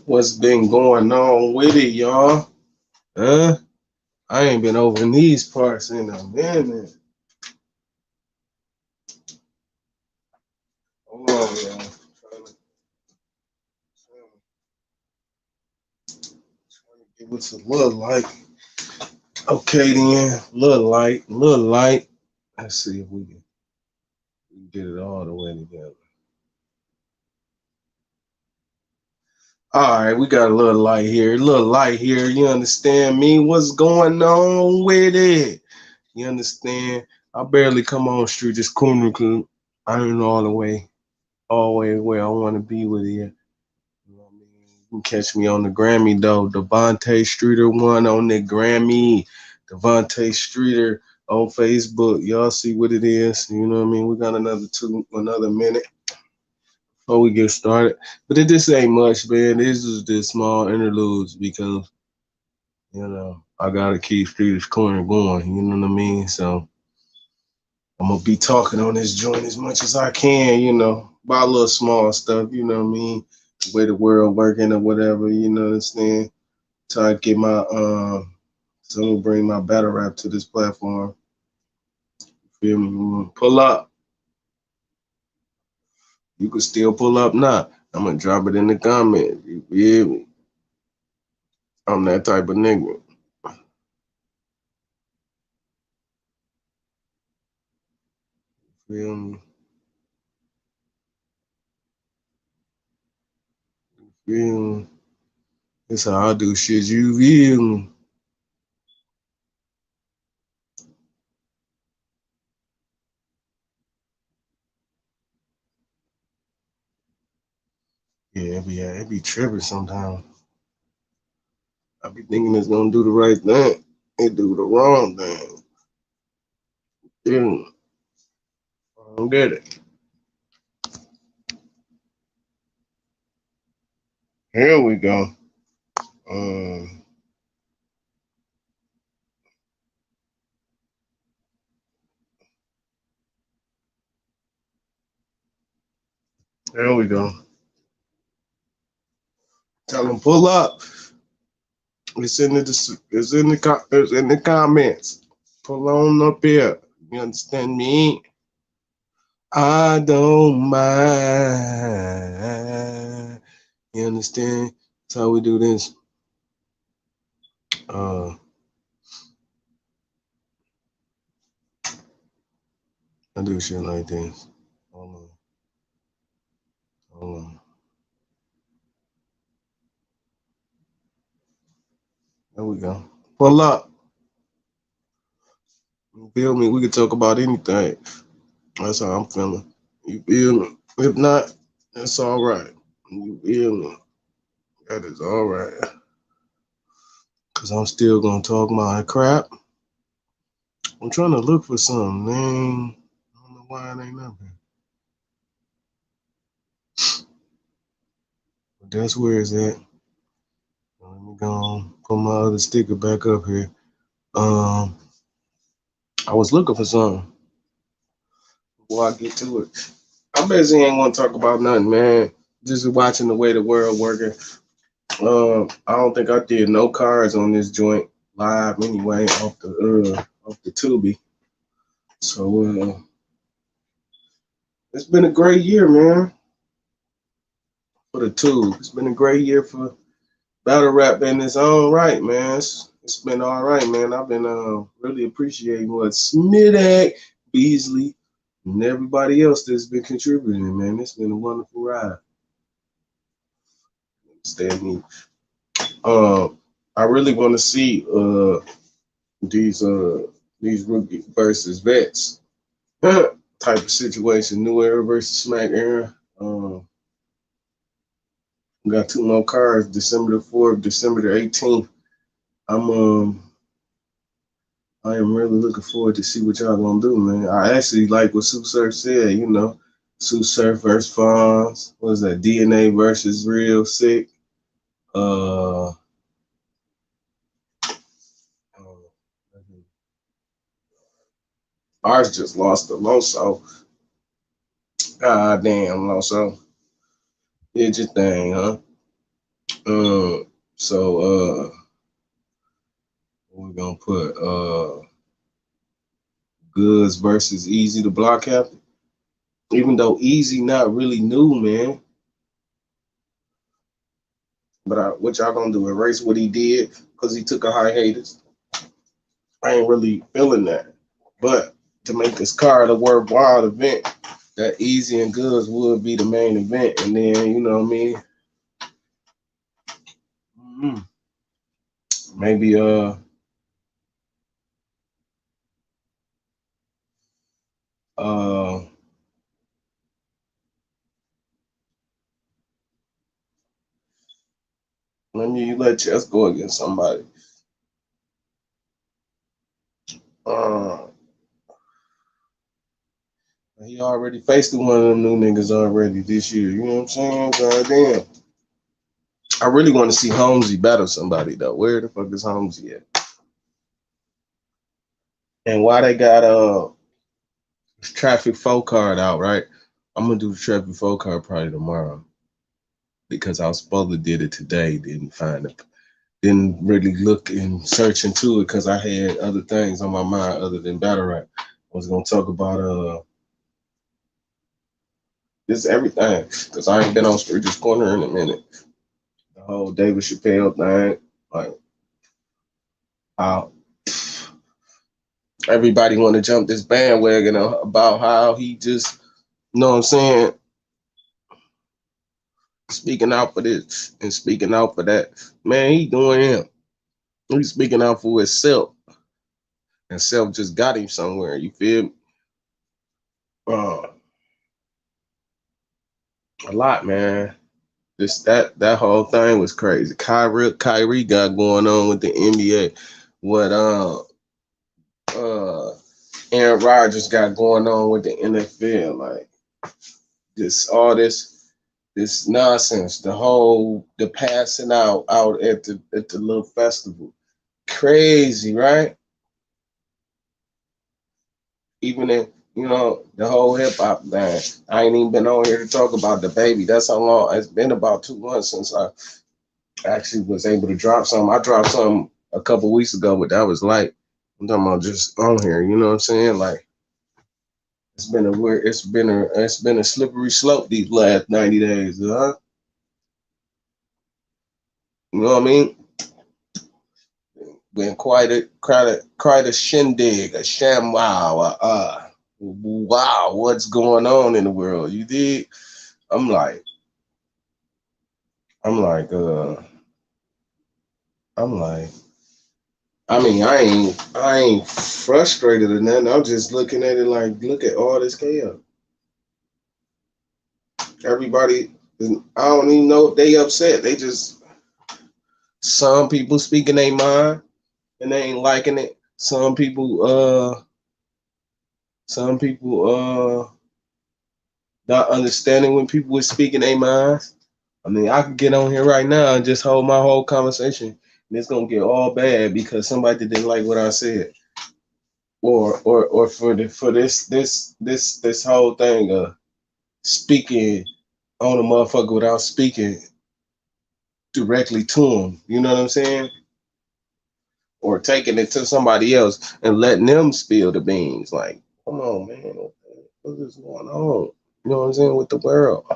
What's been going on with it, y'all? Huh? I ain't been over in these parts in a minute. Hold on, y'all. Trying to give it a little light. Okay, then. Little light. Let's see if we can get it all the way together. All right, we got a little light here. A little light here. You understand me? What's going on with it? You understand? I barely come on street this corner because I ain't all the way where I want to be with you. You know what I mean? You can catch me on the Grammy though. Devontae Streeter one on the Grammy. Devontae Streeter on Facebook. Y'all see what it is. You know what I mean? We got another minute before we get started. But it just ain't much, man. This is just small interludes because, I gotta keep Streeter's Corner going. You know what I mean? So I'm gonna be talking on this joint as much as I can, about little small stuff, you know what I mean? The way the world working or whatever, you know what I'm saying? Try to get so I'm gonna bring my battle rap to this platform. Feel me? Pull up. You can still pull up now. I'm gonna drop it in the comments. You feel me? I'm that type of nigga. Feel me? Feel me? That's how I do shit. You feel me? Yeah, it be tripping sometimes. I be thinking it's gonna do the right thing. It do the wrong thing. Yeah, I don't get it. Here we go. Um, here we go. Tell them pull up. It's in the comments. Pull on up here. You understand me? I don't mind. You understand? That's how we do this. Uh, I do shit like this. Hold on. Hold on. There we go. Pull up. You feel me? We can talk about anything. That's how I'm feeling. You feel me? If not, that's all right. You feel me? That is all right. Cause I'm still gonna talk my crap. I'm trying to look for something, man. I don't know why it ain't up here. But that's where it's at. Let me go on, put my other sticker back up here. Um, I was looking for something before I get to it. I basically ain't want to talk about nothing, man. Just watching the way the world working. I don't think I did no cards on this joint live anyway off the Tubi. So it's been a great year, man, for the tube. It's been a great year for battle rap in its own right, man. It's been all right, man. I've been really appreciating what Smidak, Beasley, and everybody else that's been contributing, man. It's been a wonderful ride. Understand me? Uh, I really want to see these uh these rookie versus vets type of situation. New era versus Smack era. We got two more cards, December the 4th, December the 18th. I'm I am really looking forward to see what y'all gonna do, man. I actually like what Sue Surf said, Sue Surf versus Fonz. What was that? DNA versus Real Sick. Uh, ours just lost to Loso. God damn, Loso. Did your thing, huh? So we're gonna put Goods versus Easy the block captain. Even though Easy not really new, man. But what y'all gonna do? Erase what he did because he took a hiatus? I ain't really feeling that. But to make this card a worthwhile event, that Easy and Goods would be the main event, and then you know what I mean. Maybe uh let me let Chess go against somebody. Uh, he already faced one of them new niggas already this year. You know what I'm saying? God damn. I really want to see Holmesy battle somebody though. Where the fuck is Holmesy at? And why they got traffic 4 card out, right? I'm gonna do the traffic 4 card probably tomorrow because I was supposed to did it today. Didn't find it. Didn't really look and search into it because I had other things on my mind other than battle rap. I was gonna talk about this everything because I ain't been on Streeters Corner in a minute. The whole David Chappelle thing, like how everybody want to jump this bandwagon about how he just, you know what I'm saying, speaking out for this and speaking out for that. Man, he doing him. He's speaking out for himself, and self just got him somewhere. You feel me? Uh, a lot, man. This that whole thing was crazy. Kyrie got going on with the NBA. What uh Aaron Rodgers got going on with the NFL, like this nonsense, the passing out at the little festival, crazy, right? Even if the whole hip hop thing, I ain't even been on here to talk about the baby. That's how long it's been. About 2 months since I actually was able to drop some. I dropped some a couple weeks ago, but that was like I'm talking about just on here. You know what I'm saying? Like it's been a slippery slope these last 90 days, huh? You know what I mean? Been quite a shindig, a sham wow, wow, what's going on in the world? You did? I'm like, I'm like, uh, I'm like, I ain't frustrated or nothing. I'm just looking at it like, look at all this chaos. Everybody, I don't even know if they upset. They just some people speaking their mind and they ain't liking it. Some people not understanding when people were speaking their minds. I mean, I could get on here right now and just hold my whole conversation, and it's gonna get all bad because somebody didn't like what I said, or for this whole thing of speaking on a motherfucker without speaking directly to him. You know what I'm saying? Or taking it to somebody else and letting them spill the beans. Like, come on, man, what is going on? You know what I'm saying with the world?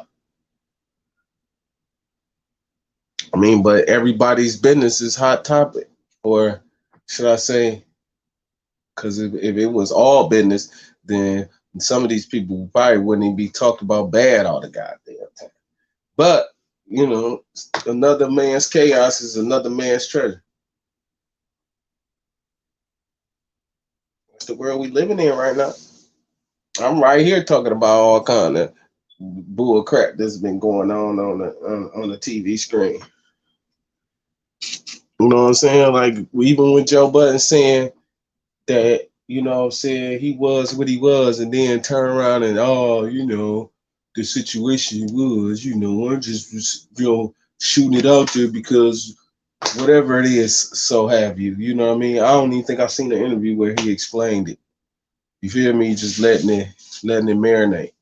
I mean, but everybody's business is hot topic, or should I say? Because if it was all business, then some of these people probably wouldn't even be talked about bad all the goddamn time. But another man's chaos is another man's treasure. That's the world we living in right now. I'm right here talking about all kind of bull crap that's been going on the TV screen. You know what I'm saying? Like even with Joe Budden saying that, saying he was what he was, and then turn around and the situation was, I'm just shooting it out there because whatever it is, so have you. You know what I mean? I don't even think I've seen an interview where he explained it. You feel me? Just letting it marinate.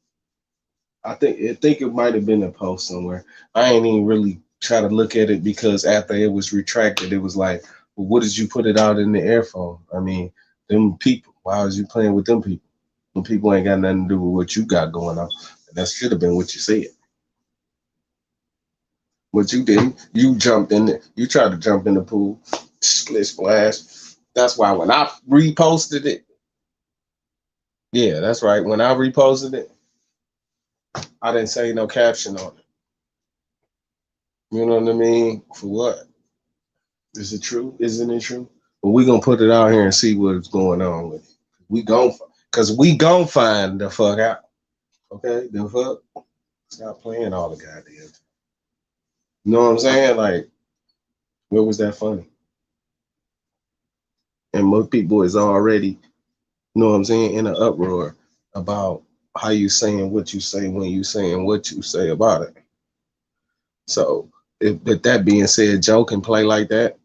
I think it might have been a post somewhere. I ain't even really try to look at it because after it was retracted, it was like, well, what did you put it out in the air for? I mean, them people. Why was you playing with them people? Them people ain't got nothing to do with what you got going on. And that should have been what you said. But you didn't. You jumped in it. You tried to jump in the pool. Split splash. That's why when I reposted it, yeah, that's right. When I reposted it, I didn't say no caption on it. You know what I mean? For what? Is it true? Isn't it true? But we gonna put it out here and see what's going on with it. We gon' cause we gon' find the fuck out. Okay? The fuck? Stop playing all the goddamn. You know what I'm saying? Like, where was that funny? And most people is already, you know what I'm saying, in an uproar about how you saying what you say when you saying what you say about it. So, with that being said, Joe can play like that,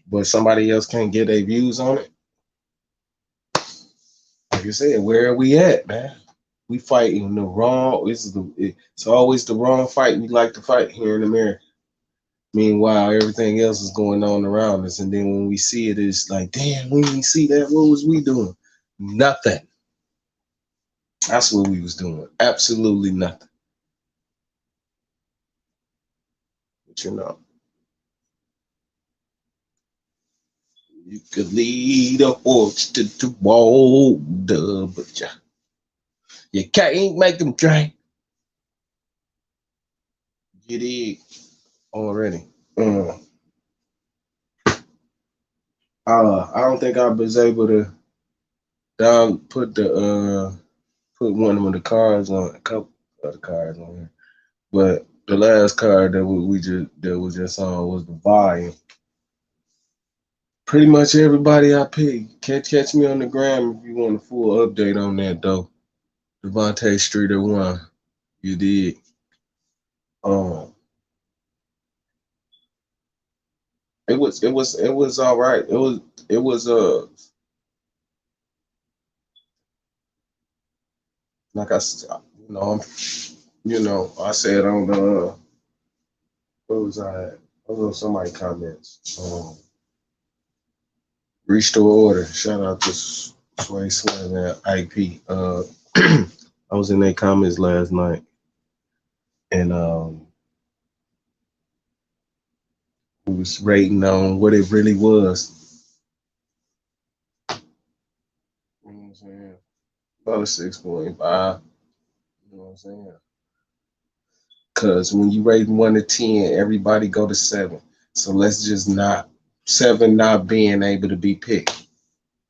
but somebody else can't get their views on it. Like you said, where are we at, man? We fighting the wrong. It's always the wrong fight we like to fight here in America. Meanwhile, everything else is going on around us, and then when we see it, it's like, damn, we didn't see that. What was we doing? Nothing. That's what we was doing. Absolutely nothing. But you know, you could lead a horse to the water, but you can't make them drink. Get it already. Uh, I don't think I was able to down put one of the cards on a couple of the cards on here, but the last card that we just that was just on was the volume. Pretty much everybody I picked. Catch me on the gram if you want a full update on that though. Devontae Streeter won. You did. Um, it was all right. It was like I said on the what was I at? I was on somebody comments. Restore order. Shout out to Sway Slim at IP. I was in their comments last night, and we was rating on what it really was. You know what I'm saying? About a 6.5. You know what I'm saying? Cause when you rate 1 to 10, everybody go to 7. So let's just not 7 not being able to be picked.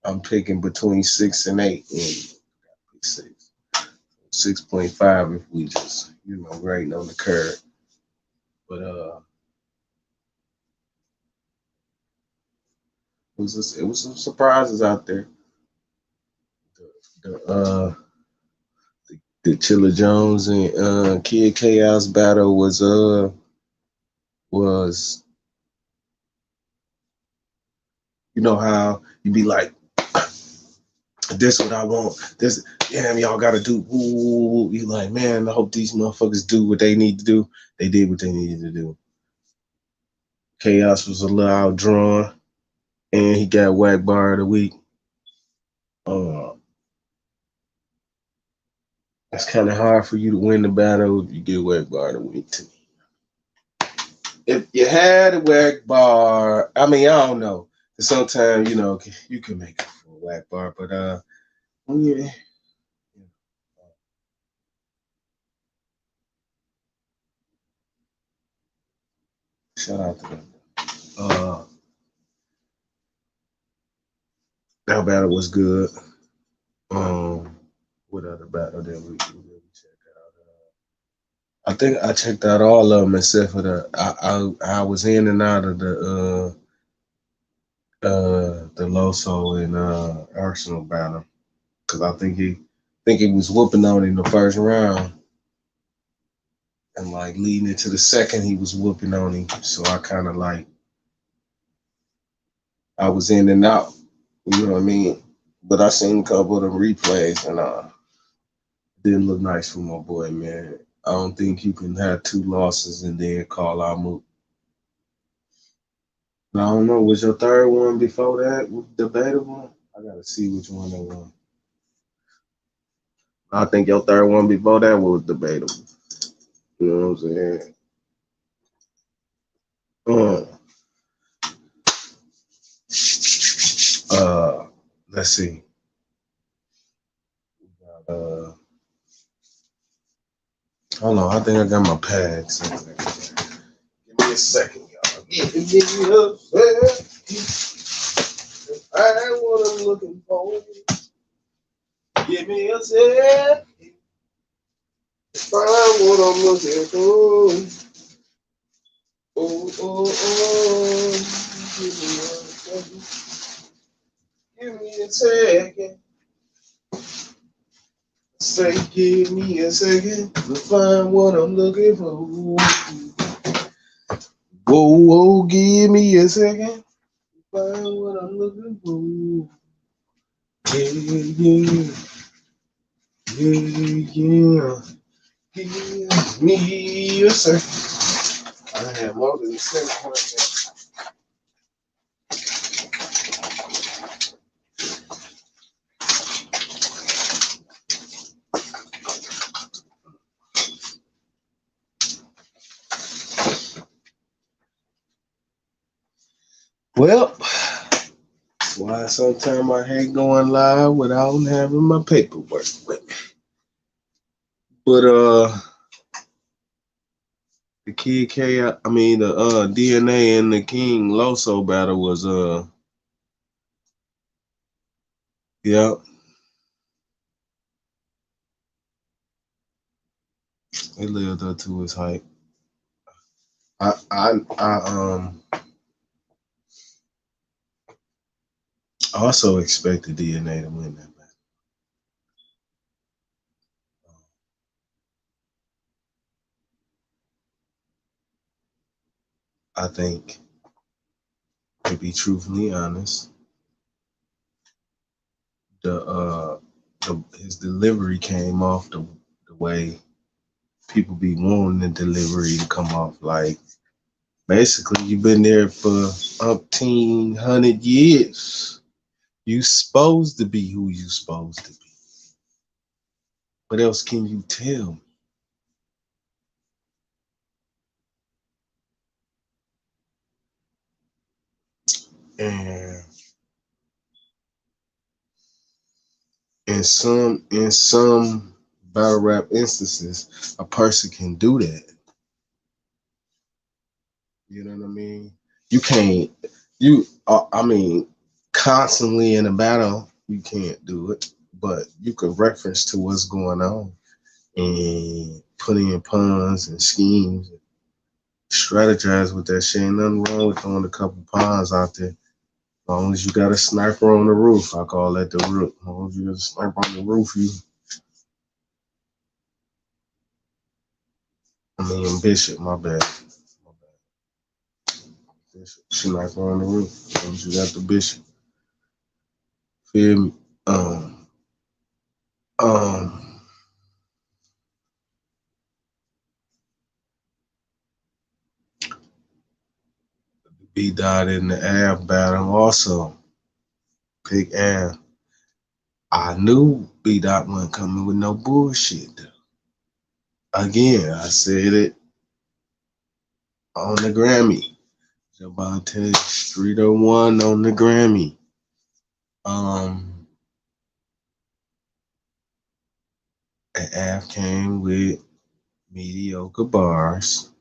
I'm picking between 6 and 8 and pick 6. 6.5 if we just, rating on the curve. But it was some surprises out there. The the Chilla Jones and Kid Chaos battle was you know how you be like, this what I want. This damn y'all gotta do. Ooh, you like, man, I hope these motherfuckers do what they need to do. They did what they needed to do. Chaos was a little outdrawn, and he got whack bar of the week. Uh, it's kind of hard for you to win the battle if you get whack bar of the week. To me, if you had a whack bar, I mean, I don't know. Sometimes you can make it for a whack bar, but yeah. Shout out to them. Uh, that battle was good. What other battle did we check out? I think I checked out all of them except for I was in and out of the Loso and Arsenal battle because I think he was whooping on in the first round and like leading into the second he was whooping on him. So I kind of like I was in and out. You know what I mean? But I seen a couple of the replays and didn't look nice for my boy, man. I don't think you can have two losses and then call out moot. I don't know. Was your third one before that debatable? I gotta see which one that was. I think your third one before that was debatable. You know what I'm saying? Uh, uh let's see. Hold on, I think I got my pads. Give me a second, y'all. Give me a second. I what I'm looking for. Give me a second. Find what I'm looking for. Oh, oh, oh. Give me a second. Give me a second. Say, give me a second to find what I'm looking for. Whoa, whoa, give me a second to find what I'm looking for. Yeah, yeah, yeah, yeah. Give me a second. I have more than a second right now. Well, that's why sometimes I hate going live without having my paperwork with me. But the Kid K, I mean the DNA and the King Loso battle was yeah, it lived up to its hype. I also expected DNA to win that battle. I think, to be truthfully honest, the his delivery came off the way people be wanting the delivery to come off. Like basically, you've been there for umpteen hundred years. You supposed to be who you supposed to be. What else can you tell me? And in some battle rap instances, a person can do that. You know what I mean? You can't. I mean, constantly in a battle, you can't do it. But you could reference to what's going on and put in puns and schemes, strategize with that shit. Ain't nothing wrong with throwing a couple puns out there. As long as you got a sniper on the roof, I call that the roof. As long as you got a sniper on the roof, I mean Bishop, my bad. Bishop, sniper on the roof. As long as you got the Bishop. Feel me? Um, um, B Dot in the Av battle also. Pick Av. I knew B Dot wasn't coming with no bullshit. Again, I said it on the Grammy. Javante Streeter won on the Grammy. Um, and Av came with mediocre bars.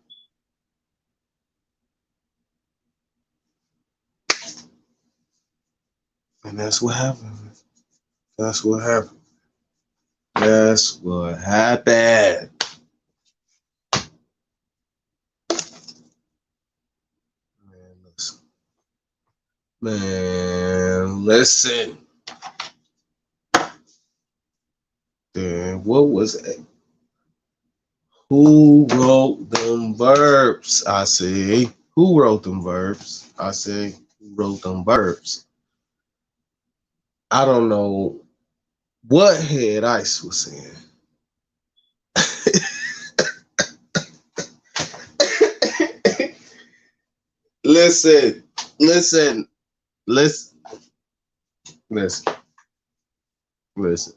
And that's what happened. That's what happened. That's what happened. Man, listen. Man, listen. Then what was it? Who wrote them verbs? I say, who wrote them verbs? I say, who wrote them verbs? I don't know what Head Ice was saying. listen, listen, listen, listen, listen.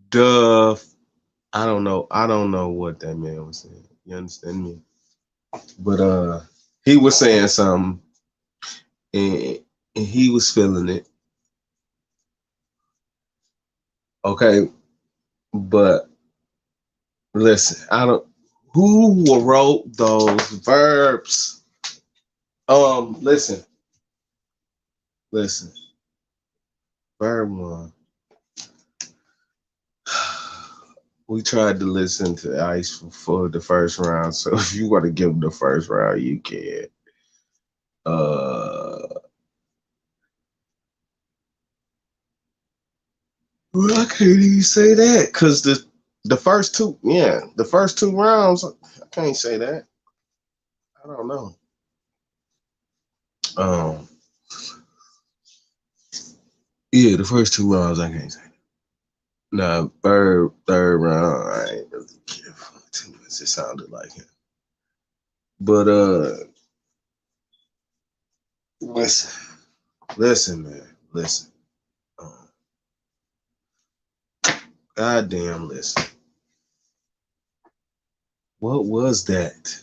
Duh. I don't know what that man was saying. You understand me? But he was saying something and, and he was feeling it. Okay. But listen, I don't who wrote those verbs? Listen, listen. Verb one. We tried to listen to Ice for the first round, so if you want to give him the first round, you can. Uh, well, I can't even say that because the first two rounds, I can't say that. I don't know. Um, yeah, the first two rounds, I can't say. Nah, third round, I ain't really care for too much. It sounded like him, but listen, listen, man, listen. Um, goddamn, listen. What was that?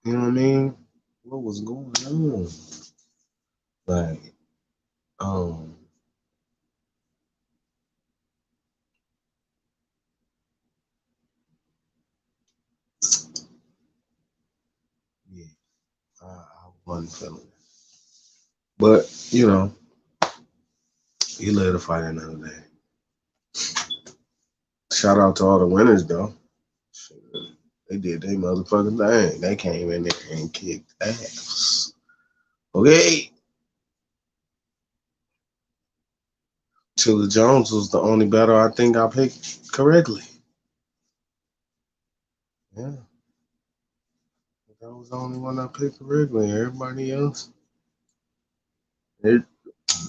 You know what I mean? What was going on? Like, um, yeah, I wasn't feeling it. But, you know, he let it fight another day. Shout out to all the winners, though. Shit, they did their motherfucking thing. They came in there and kicked ass. Okay. Chilla Jones was the only battle I think I picked correctly. Yeah. That was the only one I picked correctly. Everybody else, it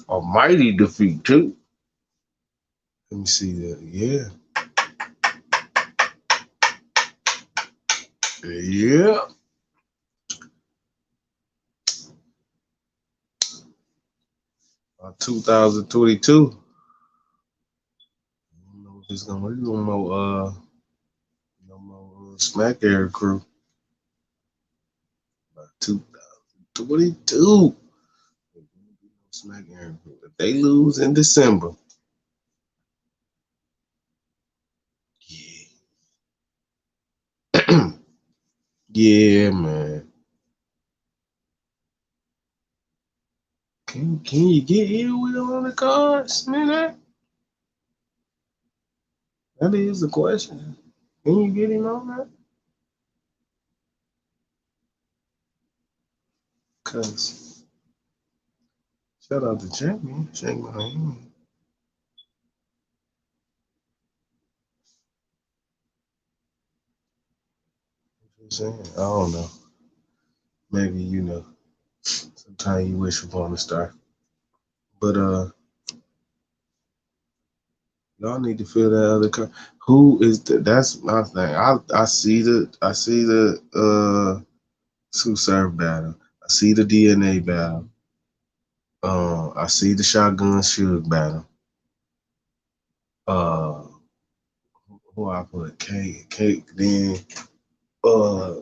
a mighty defeat, too. Let me see that. Yeah. Yeah. 2022. I don't know if it's gonna be no more Smack Air crew. 2022. Smack Air crew. If they lose in December, yeah, yeah, man. Can you get here with them on the cards, man? That is the question. Can you get him on that? Cause shout out to champion, shake my hand. Just saying, I don't know. Maybe you know. Sometimes you wish upon a star, but y'all need to fill that other car. Who is the, that's my thing. I see the Sue Surf battle. I see the DNA battle. I see the Shotgun Suge battle. Uh who I put then uh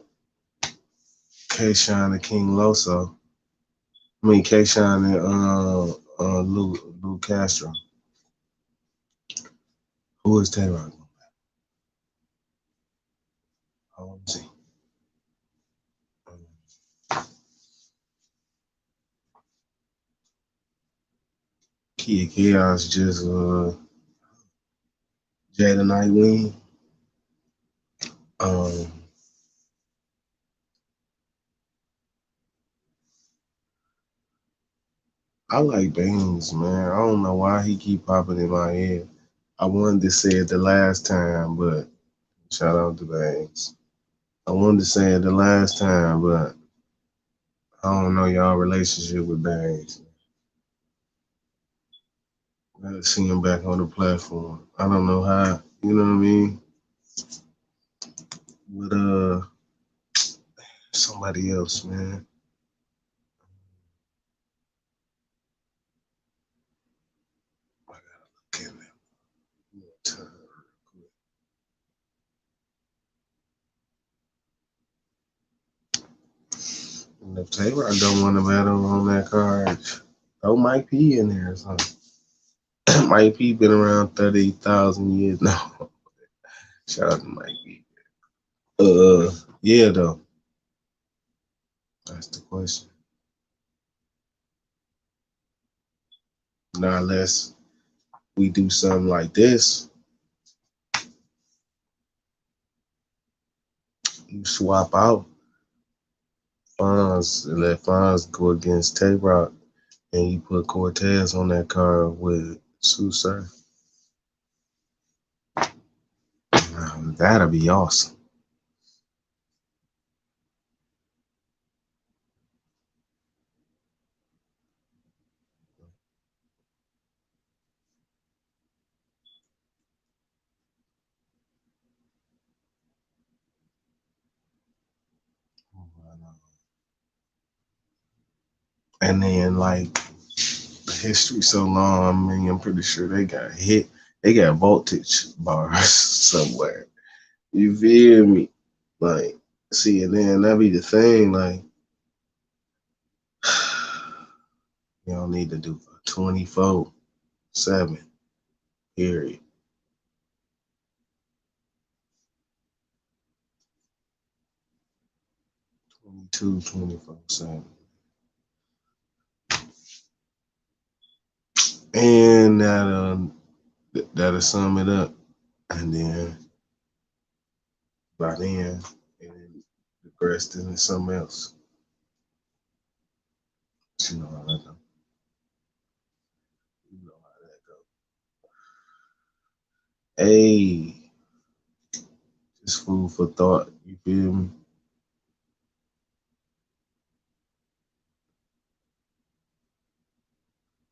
K Shine and King Loso. I mean K Shine and Lou Castro. Who is Tay Rock? I want to see. Um, Kia Chaos just Jada Nightwing. Um, I like Bangs, man. I don't know why he keep popping in my head. I wanted to say it the last time, but shout out to Bangs. I wanted to say it the last time, but I don't know y'all relationship with Bangs. Gotta see him back on the platform. I don't know how, you know what I mean? But somebody else, man. I gotta look in there. And if Taylor don't want to battle on that card, throw Mike P in there or something. Mike P been around 30,000 years now. Shout out to Mike P. Yeah, though. That's the question. Not unless we do something like this. You swap out Fonz and let Fonz go against Tay Rock, and you put Cortez on that card with Susar. That'll be awesome. And then like the history so long, I mean, I'm pretty sure they got hit. They got voltage bars somewhere. You feel me? Like, see, and then that be the thing. Like, you don't need to do 24/7. Period. 22, 24/7. And that'll sum it up. And then by then, and then the rest is something else. You know how that go. You know how that go. Hey, just food for thought. You feel me?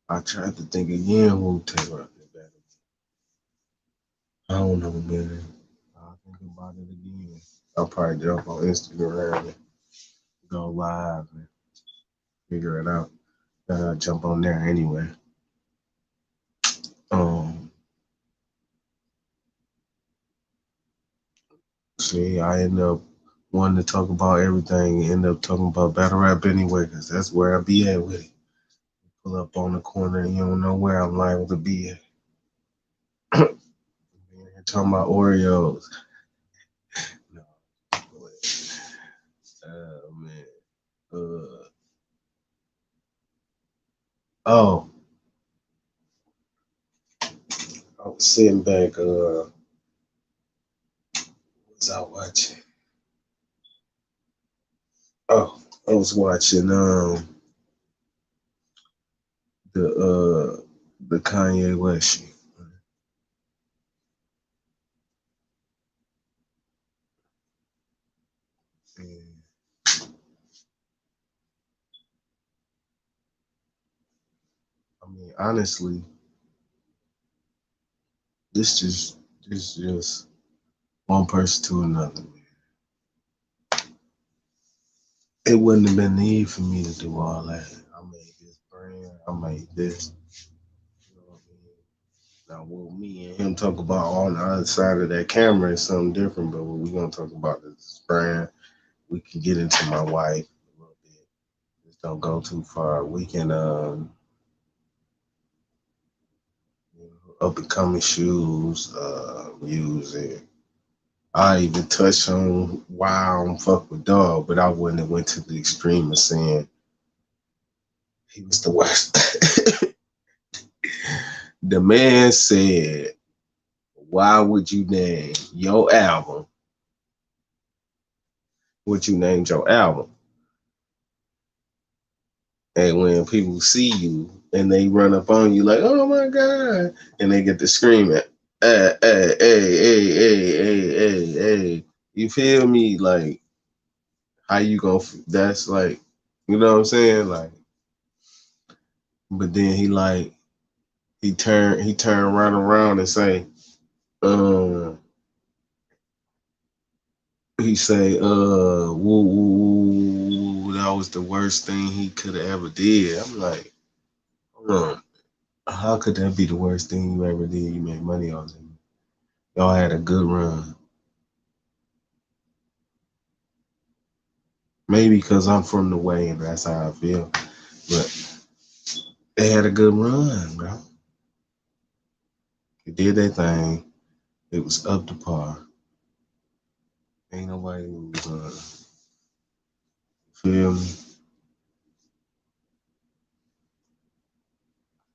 I tried to think again who Taylor did better. I don't know, man. I'll think about it again. I'll probably jump on Instagram and go live and figure it out. Jump on there anyway. Um, See, I end up wanting to talk about everything and end up talking about battle rap anyway, because that's where I be at with it. Pull up on the corner and you don't know where I'm liable to be at. Talking about Oreos. No, man. Oh, I was sitting back. What was I watching? Oh, I was watching the Kanye West shit. And, I mean, honestly, this just one person to another. It wouldn't have been need for me to do all that. I made this brand. I made this. You know what I mean? Now, what me and him talk about on the other side of that camera is something different. But what we gonna talk about is this brand. We can get into my wife a little bit. Just don't go too far. We can up and coming shoes, music. I even touched on why I don't fuck with dog, but I wouldn't have went to the extreme of saying he was the worst. The man said, "Why would you name your album what you named your album?" And when people see you and they run up on you like, "Oh my god," and they get to screaming, hey, you feel me? Like, how you gonna? That's like, you know what I'm saying? Like, but then he turned right around and say, um, he say, woo, woo, I was the worst thing he could have ever did. I'm like, hold on. How could that be the worst thing you ever did? You made money on it. Y'all had a good run. Maybe because I'm from the way and that's how I feel. But they had a good run, bro. They did their thing. It was up to par. Ain't nobody who was feel me.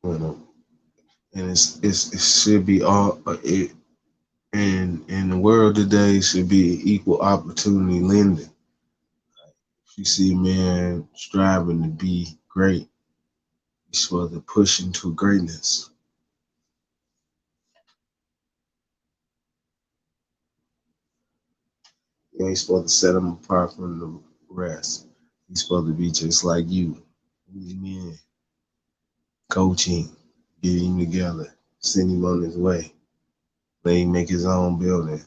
You know, and it should be all it and in the world today should be equal opportunity lending. If you see a man striving to be great, you're supposed to push him to greatness. You ain't supposed to set him apart from the rest. He's supposed to be just like you. Amen. Coaching, get him together, send him on his way. Let him make his own building.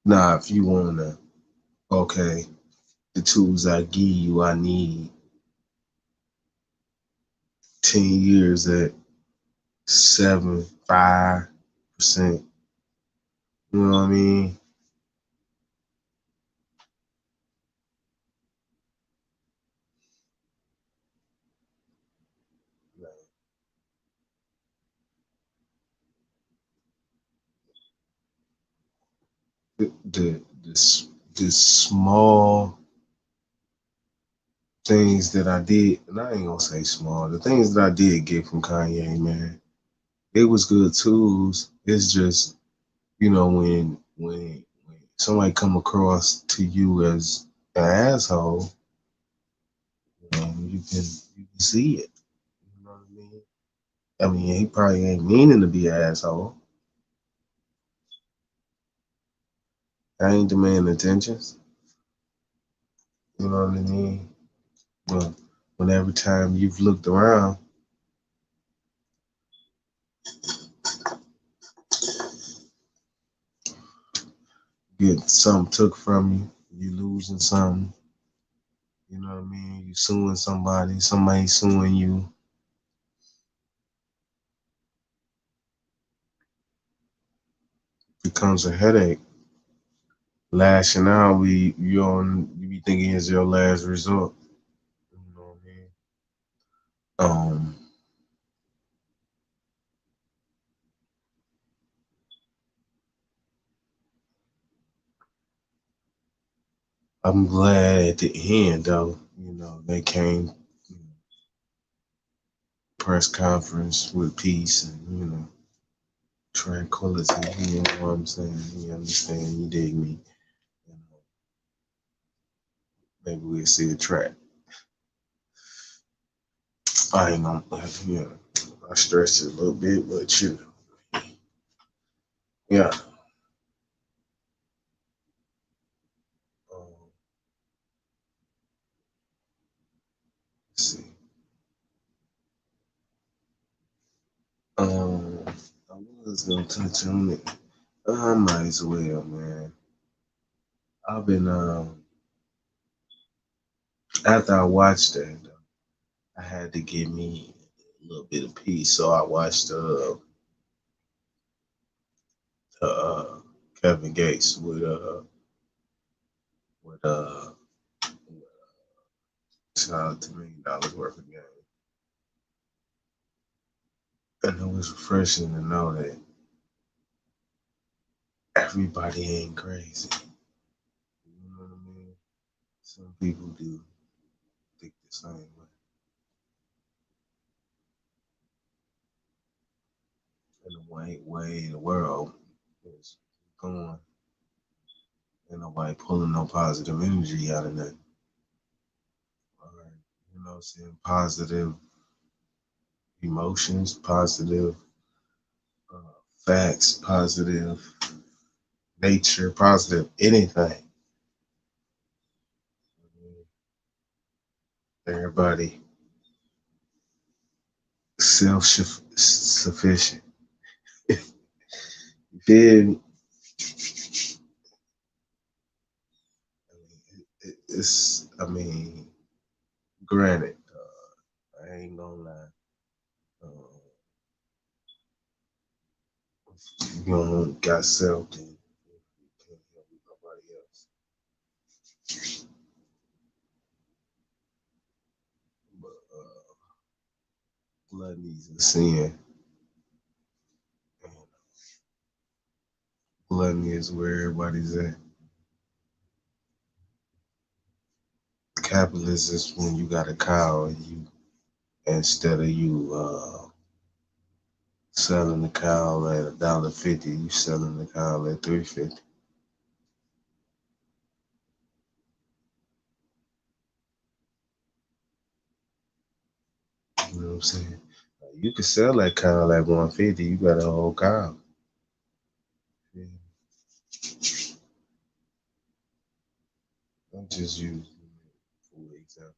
Now, if you wanna, okay, the tools I give you, I need 10 years at 7.5%. You know what I mean? The small things that I did, and I ain't gonna say small, the things that I did get from Kanye, man, it was good tools. It's just, when somebody come across to you as an asshole, you can see it. You know what I mean? I mean, he probably ain't meaning to be an asshole. I ain't demanding attentions. You know what I mean? But whenever time you've looked around, get something took from you, you losing something. You know what I mean? You suing somebody suing you. Becomes a headache. Lashing out, you be thinking is your last resort. You know what I mean? Um, I'm glad at the end though, they came press conference with peace and tranquility. You know what I'm saying? You understand? You dig me? You know, maybe we'll see a track. I ain't gonna, I stressed it a little bit, but yeah. Um, let's see. Um, I was gonna touch on it. I might as well, man. I've been after I watched that, I had to give me a little bit of peace, so I watched uh Kevin Gates with shout out to $1 million worth of game. And it was refreshing to know that everybody ain't crazy. You know what I mean? Some people do think the same way. And the way the world is going, ain't nobody pulling no positive energy out of that. All right. Seeing positive emotions, positive uh, facts, positive nature, positive anything. Everybody self sufficient. You feel me? it's, I mean, granted, I ain't gonna lie. Uh, if you don't got self, then you can't help nobody else. But gluttony is a sin. And gluttony is where everybody's at. Capitalism is when you got a cow and you, instead of you selling the cow at $1.50, you selling the cow at $3.50. You know what I'm saying? You can sell that cow at 150. You got a whole cow. Yeah. I'm just using for example.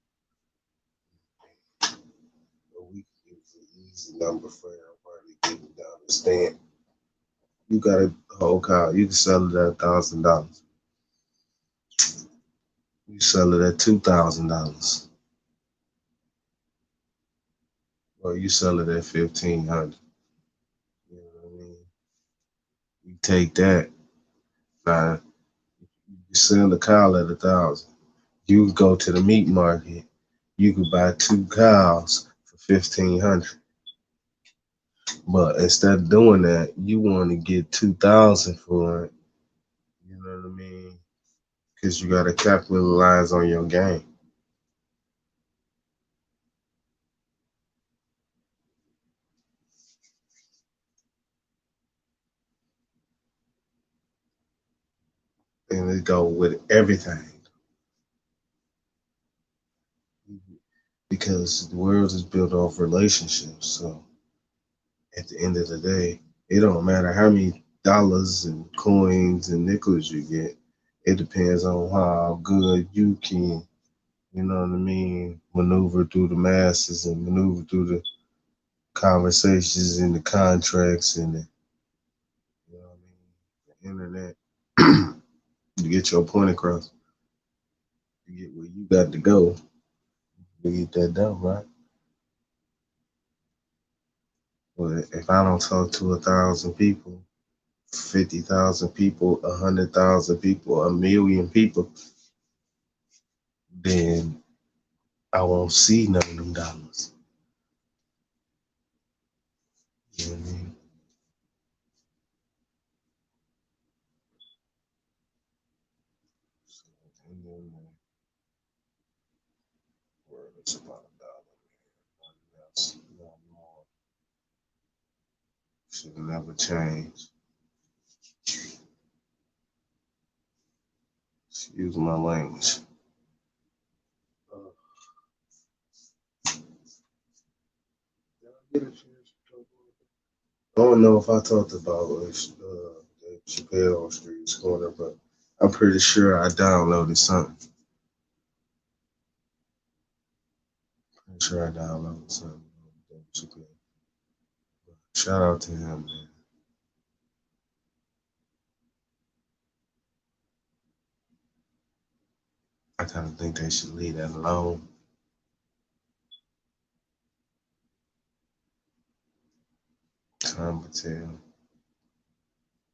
A week is an easy number for everybody to understand. You got a whole cow. You can sell it at $1,000. You sell it at $2,000, or you sell it at 1,500. You know what I mean? You take that. Now you sell the cow at 1,000. You go to the meat market. You could buy two cows for 1,500. But instead of doing that, you want to get 2,000 for it. You know what I mean? Because you got to capitalize on your game. And it go with everything. Because the world is built off relationships. So at the end of the day, it don't matter how many dollars and coins and nickels you get. It depends on how good you can, you know what I mean, maneuver through the masses and maneuver through the conversations and the contracts and the, you know what I mean, the internet. You get your point across. You get where you got to go. You get that done, right? But if I don't talk to 1,000 people, 50,000 people, 100,000 people, 1,000,000 people, then I won't see none of them dollars. You know what I mean? So, and then the word is about $1. Nothing else, nothing more. Should never change. Excuse my language. Uh, I don't know if I talked about the Chappelle Street Corner, but I'm pretty sure I downloaded something. Pretty sure I downloaded something. Shout out to him, man. I kind of think they should leave that alone. Time to tell.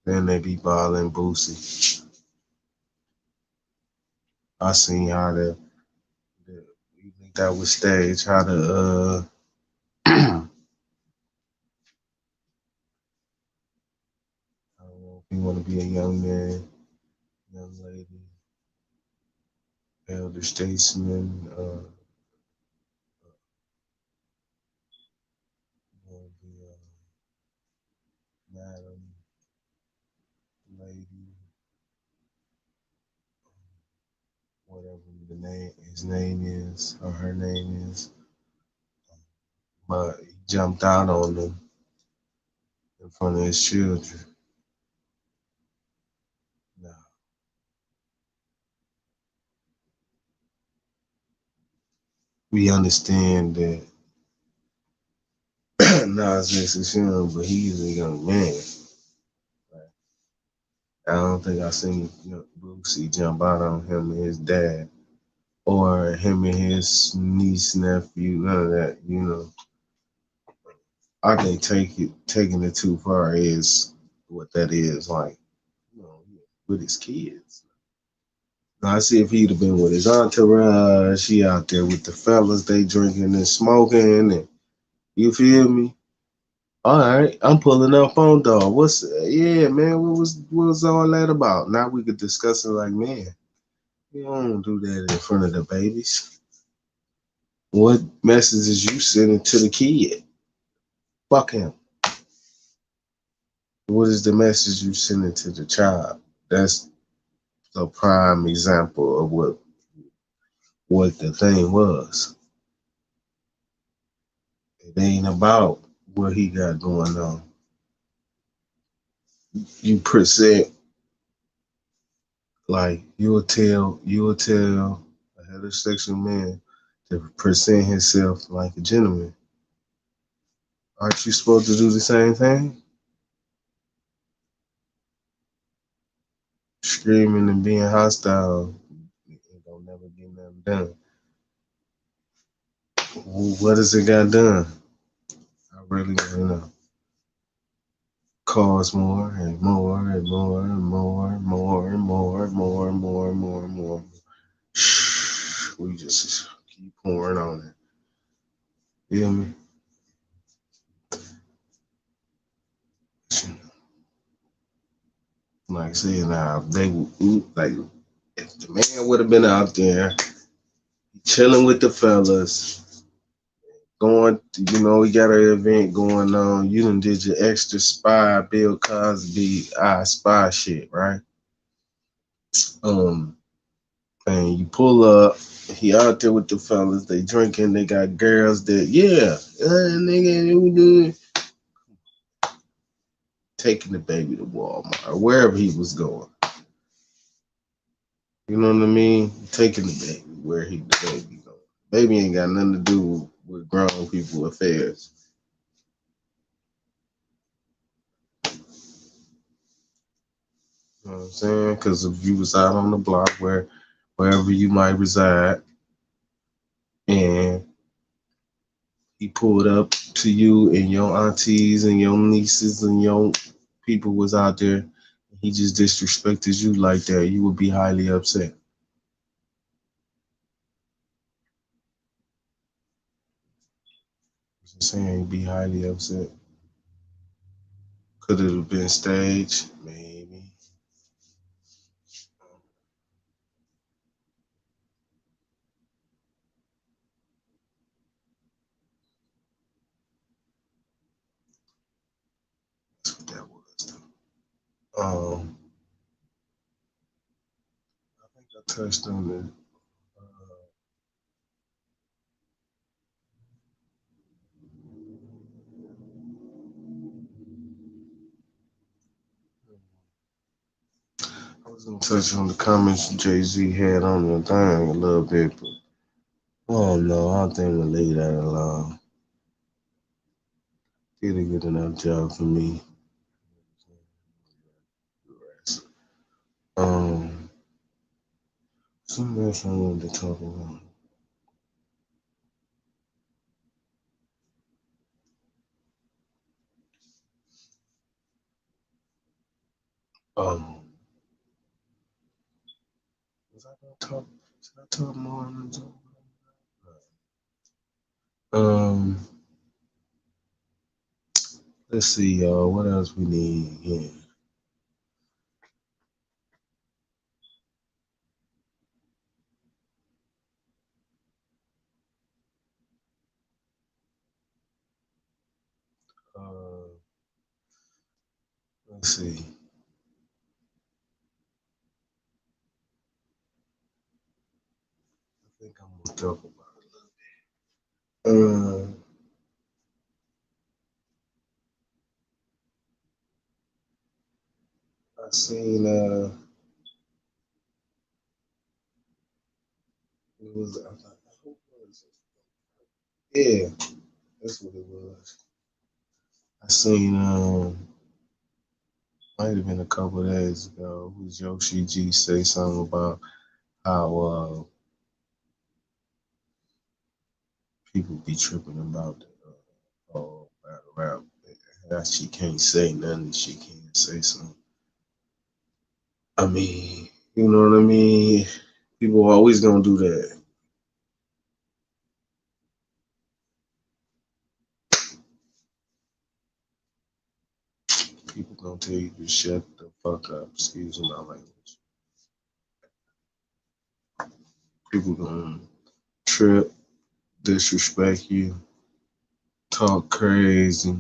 Then they be balling Boosie. I seen how you think that was staged, how I don't know if you want to be a young man, young lady, elder statesman, you want to be a madam, lady, whatever his name is or her name is. But he jumped out on them in front of his children. Now, we understand that Nas X is young, but he's a young man. Right? I don't think I seen Boosie jump out on him and his dad. or him and his niece, nephew, none of that, you know. I think taking it too far is what that is, like, you know, with his kids. Now, I see if he'd have been with his entourage, he out there with the fellas, they drinking and smoking, and you feel me? All right, I'm pulling up on dog. Yeah, man, what was all that about? Now we could discuss it like, man, you don't do that in front of the babies. What message is you sending to the kid? Fuck him. What is the message you sending to the child? That's a prime example of what the thing was. It ain't about what he got going on. You present like you'll tell a heterosexual man to present himself like a gentleman. Aren't you supposed to do the same thing? Screaming and being hostile ain't gonna never get nothing done. What has it got done? I really want to know. Cause more and more and more and more and more and more and more and more and more and more. We just keep pouring on it. Feel me? Like I said, now they like if the man would have been out there chilling with the fellas, going, he got an event going on. You done did your extra spy, Bill Cosby, I spy shit, right? Um, and you pull up. He out there with the fellas. They drinking. They got girls that, yeah, nigga, we do taking the baby to Walmart or wherever he was going. You know what I mean? Taking the baby where the baby going. Baby ain't got nothing to do with grown people affairs. You know what I'm saying? Because if you was out on the block wherever you might reside, and he pulled up to you and your aunties and your nieces and your people was out there, he just disrespected you like that, you would be highly upset. I'm saying you'd be highly upset. Could it have been staged? Maybe. That's what that was. I think I touched on it. I was gonna touch on the comments Jay Z had on the thing a little bit, but oh no, I don't think we'll leave that alone. Did a good enough job for me. Um, something else I wanted to talk about. Um, was I gonna talk? Should I talk more on the Um, let's see, y'all. What else we need? Yeah. Uh, let's see. I think I'm gonna talk about it. I seen it was. Who was it? Yeah, that's what it was. I seen might have been a couple of days ago. It was Yoshi G say something about how People be tripping about the whole battle rap. That she can't say nothing. She can't say something. I mean, you know what I mean? People always gonna do that. People gonna tell you to shut the fuck up. Excuse my language. People gonna trip, disrespect you, talk crazy.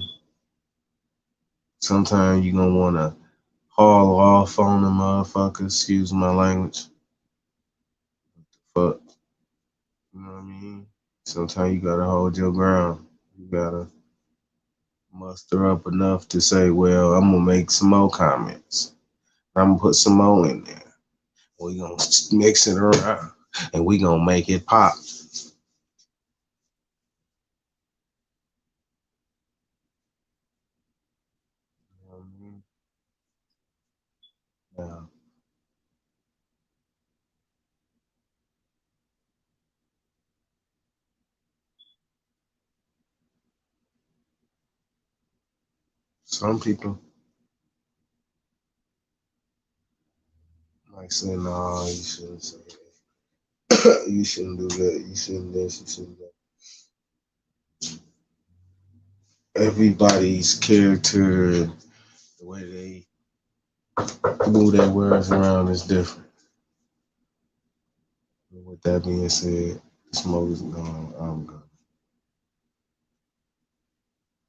Sometimes you gonna wanna haul off on the motherfucker. Excuse my language. Fuck, you know what I mean? Sometimes you gotta hold your ground. You gotta muster up enough to say, well, I'm gonna make some more comments. I'm gonna put some more in there. We gonna mix it around and we gonna make it pop. You know what I mean? Now, some people might say, no, you shouldn't say that. You shouldn't do that. You shouldn't this. You shouldn't that. Everybody's character, the way they move their words around is different. With that being said, the smoke is gone. I'm gone.